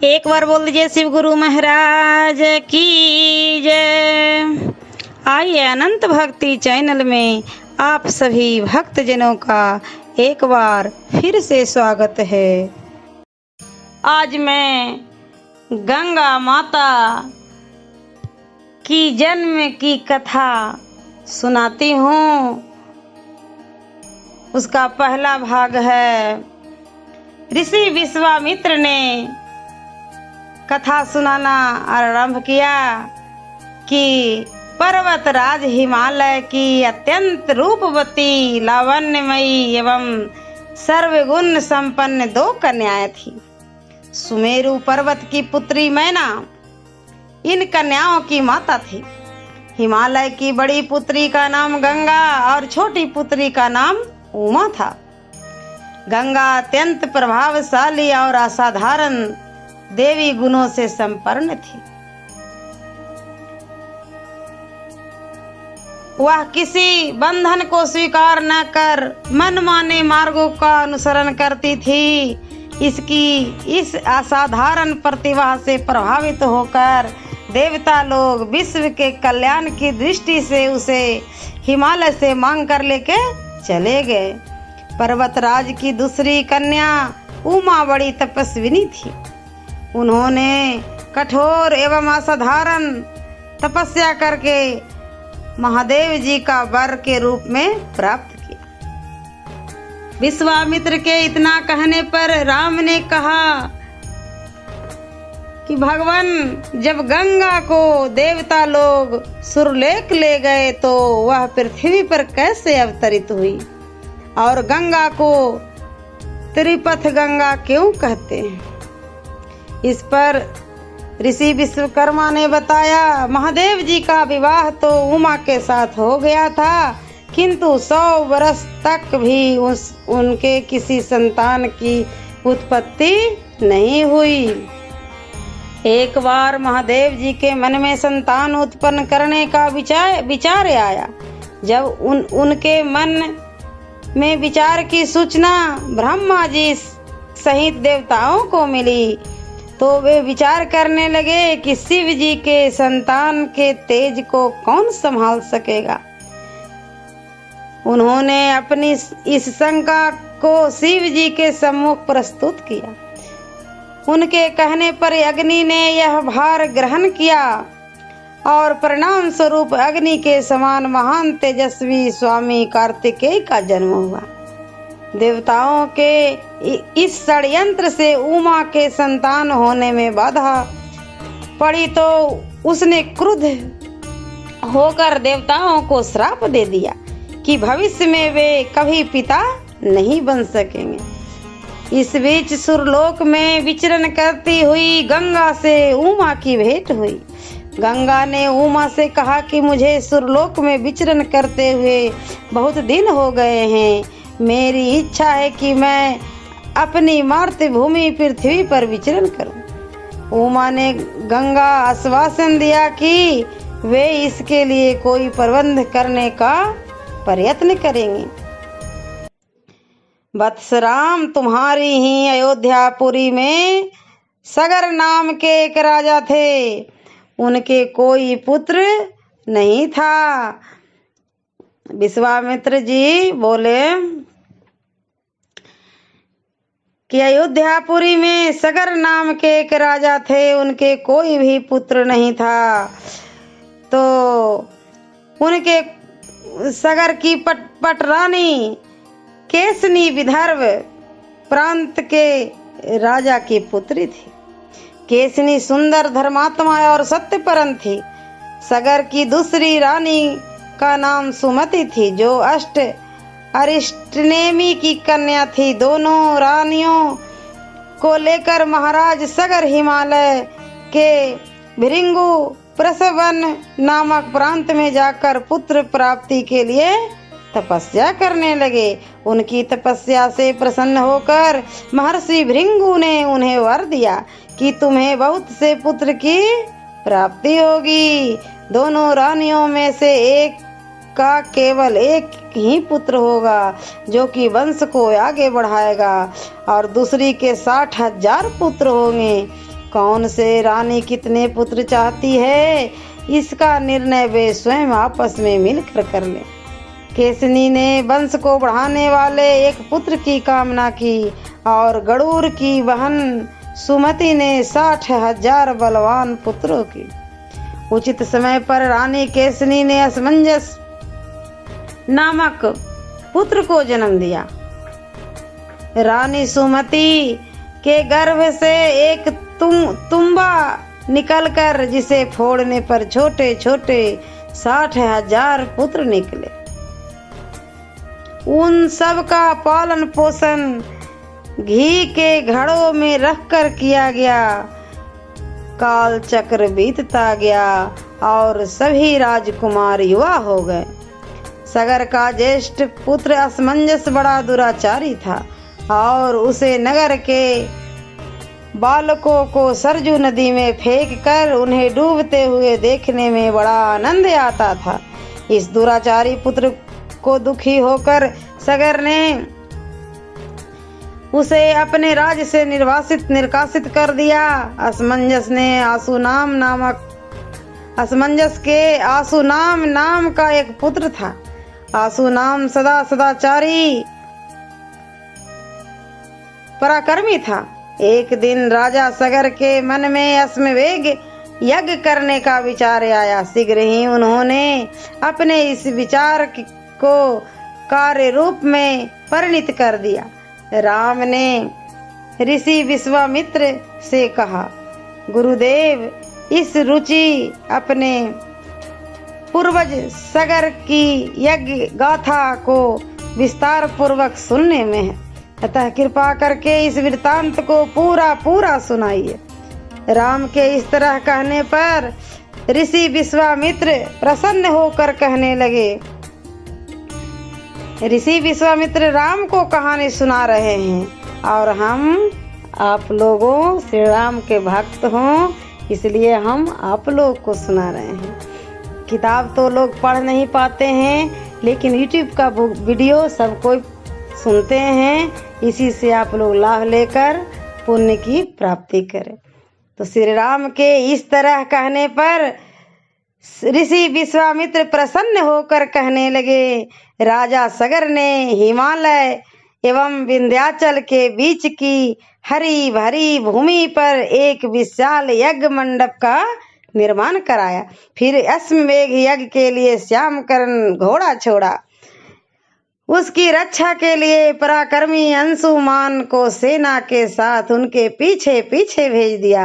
एक बार बोल दीजिए शिव गुरु महाराज की जय। आइए अनंत भक्ति चैनल में आप सभी भक्तजनों का एक बार फिर से स्वागत है। आज मैं गंगा माता की जन्म की कथा सुनाती हूँ। उसका पहला भाग है। ऋषि विश्वामित्र ने कथा सुनाना आरंभ किया कि पर्वत राज हिमालय की अत्यंत रूपवती, लावण्यमयी एवं सर्वगुण संपन्न 2 कन्याएं थी। सुमेरु पर्वत की पुत्री मैना इन कन्याओं की माता थी। हिमालय की बड़ी पुत्री का नाम गंगा और छोटी पुत्री का नाम उमा था। गंगा अत्यंत प्रभावशाली और असाधारण देवी गुणों से संपन्न थी। वह किसी बंधन को स्वीकार न कर मनमाने मार्गों का अनुसरण करती थी। इसकी इस असाधारण प्रतिभा से प्रभावित होकर देवता लोग विश्व के कल्याण की दृष्टि से उसे हिमालय से मांग कर लेके चले गए। पर्वतराज की दूसरी कन्या उमा बड़ी तपस्विनी थी। उन्होंने कठोर एवं असाधारण तपस्या करके महादेव जी का वर के रूप में प्राप्त किया। विश्वामित्र के इतना कहने पर राम ने कहा कि भगवान, जब गंगा को देवता लोग सुरलेख ले गए तो वह पृथ्वी पर कैसे अवतरित हुई, और गंगा को त्रिपथ गंगा क्यों कहते हैं? इस पर ऋषि विश्वकर्मा ने बताया, महादेव जी का विवाह तो उमा के साथ हो गया था, किंतु 100 वर्ष तक भी उनके किसी संतान की उत्पत्ति नहीं हुई। एक बार महादेव जी के मन में संतान उत्पन्न करने का विचार आया। जब उनके मन में विचार की सूचना ब्रह्मा जी सहित देवताओं को मिली तो वे विचार करने लगे कि शिव जी के संतान के तेज को कौन संभाल सकेगा। उन्होंने अपनी इस शंका को शिव जी के सम्मुख प्रस्तुत किया। उनके कहने पर अग्नि ने यह भार ग्रहण किया और परिणाम स्वरूप अग्नि के समान महान तेजस्वी स्वामी कार्तिकेय का जन्म हुआ। देवताओं के इस षड्यंत्र से उमा के संतान होने में बाधा पड़ी तो उसने क्रुद्ध होकर देवताओं को श्राप दे दिया कि भविष्य में वे कभी पिता नहीं बन सकेंगे। इस बीच सुरलोक में विचरण करती हुई गंगा से उमा की भेंट हुई। गंगा ने उमा से कहा कि मुझे सुरलोक में विचरण करते हुए बहुत दिन हो गए हैं। मेरी इच्छा है कि मैं अपनी मातृभूमि पृथ्वी पर विचरण करूं। उमा ने गंगा आश्वासन दिया कि वे इसके लिए कोई प्रबंध करने का प्रयत्न करेंगे। वत्सराम, तुम्हारी ही अयोध्यापुरी में सगर नाम के एक राजा थे। उनके कोई पुत्र नहीं था। विश्वामित्र जी बोले कि अयोध्यापुरी में सगर नाम के एक राजा थे, उनके कोई भी पुत्र नहीं था। तो उनके सगर की पटरानी केसनी विदर्भ प्रांत के राजा की पुत्री थी। केसनी सुंदर, धर्मात्मा और सत्यपरन थी। सगर की दूसरी रानी का नाम सुमति थी, जो अरिष्टनेमी की कन्या थी। दोनों रानियों को लेकर महाराज सगर हिमालय के भृंगु प्रसवन नामक प्रांत में जाकर पुत्र प्राप्ति के लिए तपस्या करने लगे। उनकी तपस्या से प्रसन्न होकर महर्षि भृंगु ने उन्हें वर दिया कि तुम्हें बहुत से पुत्र की प्राप्ति होगी। दोनों रानियों में से एक का केवल एक ही पुत्र होगा जो कि वंश को आगे बढ़ाएगा, और दूसरी के 60,000 पुत्र होंगे। कौन से रानी कितने पुत्र चाहती है, इसका निर्णय वे स्वयं आपस में मिलकर कर लें। केसनी ने वंश को बढ़ाने वाले एक पुत्र की कामना की और गरुड़ की बहन सुमति ने 60,000 बलवान पुत्रों की। उचित समय पर रानी केसनी ने असमंजस नामक पुत्र को जन्म दिया। रानी सुमति के गर्भ से एक तुम्बा निकलकर जिसे फोड़ने पर छोटे छोटे 60,000 पुत्र निकले। उन सब का पालन पोषण घी के घड़ों में रखकर किया गया। काल चक्र बीतता गया और सभी राजकुमार युवा हो गए। सगर का ज्येष्ठ पुत्र असमंजस बड़ा दुराचारी था और उसे नगर के बालकों को सरजू नदी में फेंक कर उन्हें डूबते हुए देखने में बड़ा आनंद आता था। इस दुराचारी पुत्र को दुखी होकर सगर ने उसे अपने राज्य से निकासित कर दिया। असमंजस के आसुनाम नाम का एक पुत्र था। आसुनाम सदाचारी पराक्रमी था। एक दिन राजा सगर के मन में अश्वमेध यज्ञ करने का विचार आया। शीघ्र ही उन्होंने अपने इस विचार को कार्य रूप में परिणत कर दिया। राम ने ऋषि विश्वामित्र से कहा, गुरुदेव, इस रुचि अपने पूर्वज सगर की यज्ञ गाथा को विस्तार पूर्वक सुनने में है, अतः कृपा करके इस वृत्तांत को पूरा सुनाइए। राम के इस तरह कहने पर ऋषि विश्वामित्र प्रसन्न होकर कहने लगे। ऋषि विश्वामित्र राम को कहानी सुना रहे हैं और हम आप लोगों श्री राम के भक्त हों, इसलिए हम आप लोग को सुना रहे हैं। किताब तो लोग पढ़ नहीं पाते हैं, लेकिन YouTube का वीडियो सब कोई सुनते हैं। इसी से आप लोग लाभ लेकर पुण्य की प्राप्ति करें। तो श्री राम के इस तरह कहने पर ऋषि विश्वामित्र प्रसन्न होकर कहने लगे, राजा सगर ने हिमालय एवं विंध्याचल के बीच की हरी भरी भूमि पर एक विशाल यज्ञ मंडप का निर्माण कराया। फिर अश्वमेध यज्ञ के लिए श्यामकर्ण घोड़ा छोड़ा। उसकी रक्षा के लिए पराक्रमी अंशुमान को सेना के साथ उनके पीछे पीछे भेज दिया।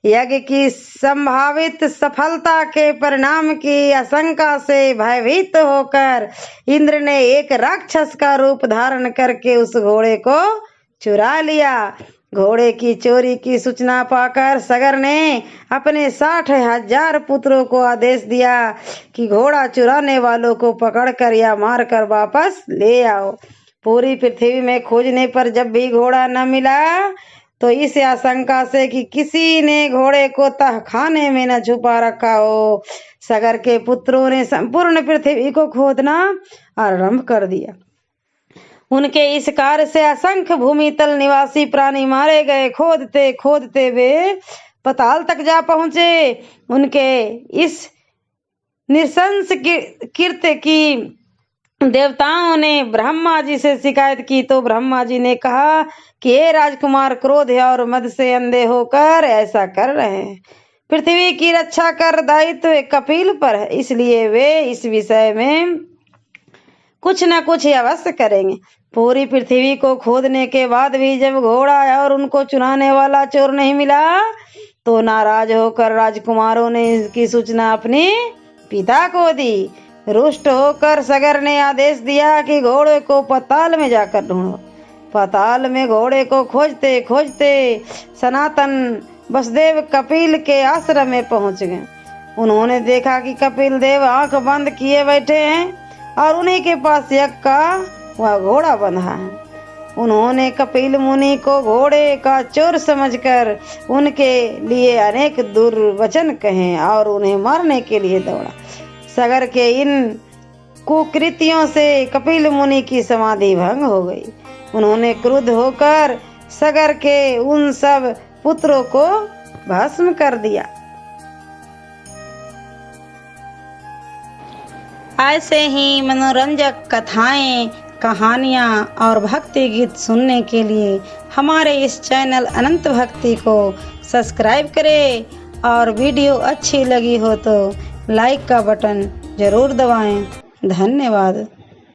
यज्ञ की संभावित सफलता के परिणाम की आशंका से भयभीत होकर इंद्र ने एक राक्षस का रूप धारण करके उस घोड़े को चुरा लिया। घोड़े की चोरी की सूचना पाकर सगर ने अपने 60,000 पुत्रों को आदेश दिया कि घोड़ा चुराने वालों को पकड़कर या मारकर वापस ले आओ। पूरी पृथ्वी में खोजने पर जब भी घोड़ा न मिला तो इस आशंका से कि किसी ने घोड़े को तहखाने में न छुपा रखा हो, सगर के पुत्रों ने संपूर्ण पृथ्वी को खोदना आरंभ कर दिया। उनके इस कार्य से असंख्य भूमि तल निवासी प्राणी मारे गए। खोदते खोदते वे पाताल तक जा पहुंचे। उनके इस नृशंस कृत्य की देवताओं ने ब्रह्मा जी से शिकायत की तो ब्रह्मा जी ने कहा कि ये राजकुमार क्रोध और मद से अंधे होकर ऐसा कर रहे हैं। पृथ्वी की रक्षा कर दायित्व कपिल पर है, इसलिए वे इस विषय में कुछ न कुछ अवश्य करेंगे। पूरी पृथ्वी को खोदने के बाद भी जब घोड़ा और उनको चुराने वाला चोर नहीं मिला तो नाराज होकर राजकुमारों ने इसकी सूचना अपने पिता को दी। रुष्ट होकर सगर ने आदेश दिया कि घोड़े को पाताल में जाकर ढूंढो। पाताल में घोड़े को खोजते खोजते सनातन वसुदेव कपिल के आश्रम में पहुंच गए। उन्होंने देखा कि कपिल देव आंख बंद किए बैठे हैं और उन्हीं के पास यज्ञ का वह घोड़ा बंधा है। उन्होंने कपिल मुनि को घोड़े का चोर समझकर उनके लिए अनेक दुर्वचन कहे और उन्हें मारने के लिए दौड़ा। सगर के इन कुकृतियों से कपिल मुनि की समाधि भंग हो गई। उन्होंने क्रुद्ध होकर सगर के उन सब पुत्रों को भस्म कर दिया। ऐसे ही मनोरंजक कथाएं, कहानियाँ और भक्ति गीत सुनने के लिए हमारे इस चैनल अनंत भक्ति को सब्सक्राइब करें और वीडियो अच्छी लगी हो तो लाइक का बटन जरूर दबाएं। धन्यवाद।